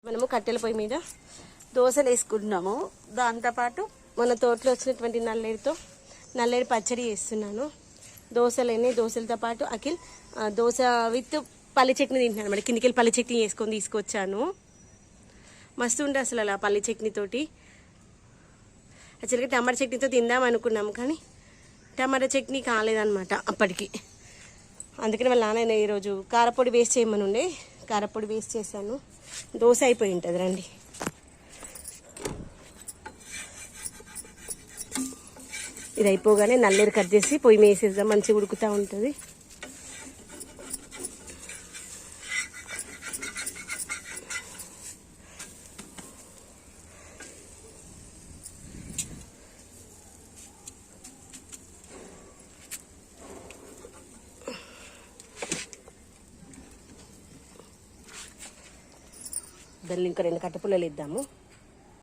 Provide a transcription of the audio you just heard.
మనము కట్టెల పొయ్యి మీద దోశలు వేసుకుంటున్నాము. దాంతోపాటు మన తోటలో వచ్చినటువంటి నల్లేరు పచ్చడి చేస్తున్నాను. దోశలతో పాటు అఖిల్ దోశ విత్ పల్లి చట్నీ తింటున్నాను. మరి కిందికి వెళ్ళి పల్లి చట్నీ వేసుకొని తీసుకొచ్చాను. మస్తు ఉండే అసలు అలా పల్లి చట్నీతోటి. యాక్చువల్గా టమాటా చట్నీతో తిందాం అనుకున్నాము, కానీ టమాటా చట్నీ కాలేదన్నమాట అప్పటికి. అందుకని వాళ్ళ నాన్న ఈరోజు కారపొడి వేస్ట్ చేయమని ఉండే, కారపొడి వేస్ట్ చేశాను. దోశ అయిపోయి ఉంటుంది. రండి, ఇది అయిపోగానే నల్లేరు కట్ చేసి పొయ్యి మీద వేసేద్దాం, మంచిగా ఉడుకుతూ ఉంటుంది. దాన్ని ఇంకా 2 కట్టెపుల్లలు ఇద్దాము.